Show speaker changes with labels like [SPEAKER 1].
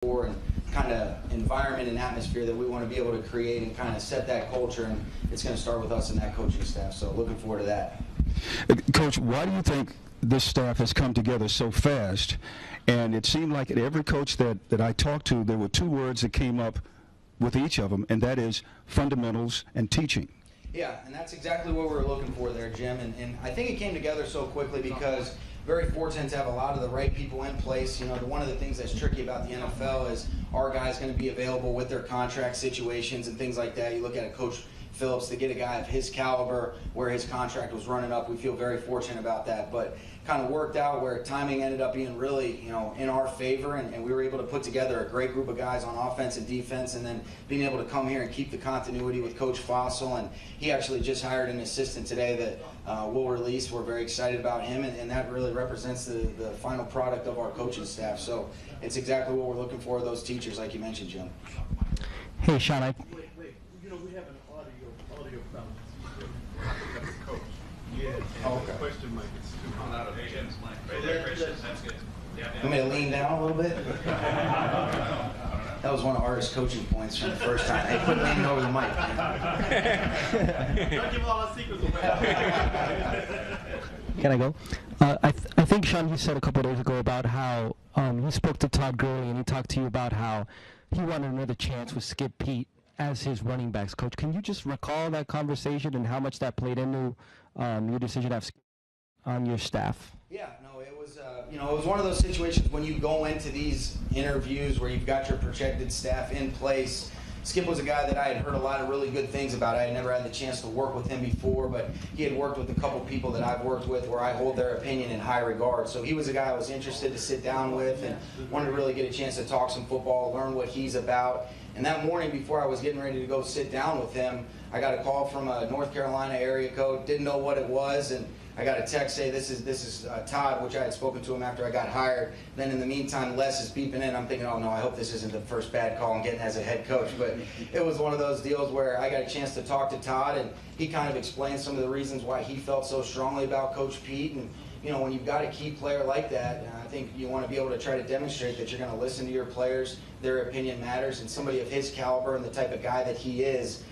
[SPEAKER 1] for and kind of environment and atmosphere that we want to be able to create and kind of set that culture, and it's going to start with us and that coaching staff. So looking forward to that.
[SPEAKER 2] Coach, why do you think this staff has come together so fast? And it seemed like at every coach that I talked to, there were two words that came up with each of them, and that is fundamentals and teaching.
[SPEAKER 1] Yeah, and that's exactly what we were looking for there, Jim. And I think it came together so quickly because very fortunate to have a lot of the right people in place. You know, one of the things that's tricky about the NFL is are guys going to be available with their contract situations and things like that. You look at a Coach Phillips, to get a guy of his caliber where his contract was running up, we feel very fortunate about that. But kind of worked out where timing ended up being really, in our favor, and we were able to put together a great group of guys on offense and defense, and then being able to come here and keep the continuity with Coach Fossil. And he actually just hired an assistant today that we'll release. We're very excited about him, and that really represents the final product of our coaching staff. So it's exactly what we're looking for, those teachers, like you mentioned, Jim.
[SPEAKER 3] Hey, Sean.
[SPEAKER 4] Wait. We have an audio problem. That's the coach. Yeah.
[SPEAKER 1] Oh, okay.
[SPEAKER 4] Question mic is too hot.
[SPEAKER 5] Right there, Christian. That's good. Yeah.
[SPEAKER 1] Want me to lean down a little bit? That was one of Artist's coaching points from the first time. Hey, quit leaning over the mic, man.
[SPEAKER 4] Don't give all our secrets away.
[SPEAKER 3] Can I go? I think, Sean, you said a couple of days ago about how you spoke to Todd Gurley and he talked to you about how he wanted another chance with Skip Pete as his running backs coach. Can you just recall that conversation and how much that played into your decision to have Skip on your staff?
[SPEAKER 1] Yeah, no, it was it was one of those situations when you go into these interviews where you've got your projected staff in place. Skip was a guy that I had heard a lot of really good things about. I had never had the chance to work with him before, but he had worked with a couple people that I've worked with where I hold their opinion in high regard. So he was a guy I was interested to sit down with and wanted to really get a chance to talk some football, learn what he's about. And that morning before I was getting ready to go sit down with him, I got a call from a North Carolina area code, didn't know what it was, and I got a text say this is Todd, which I had spoken to him after I got hired. Then in the meantime, Les is beeping in. I'm thinking, oh no, I hope this isn't the first bad call I'm getting as a head coach. But it was one of those deals where I got a chance to talk to Todd, and he kind of explained some of the reasons why he felt so strongly about Coach Pete. And when you've got a key player like that, I think you want to be able to try to demonstrate that you're going to listen to your players, their opinion matters, and somebody of his caliber and the type of guy that he is,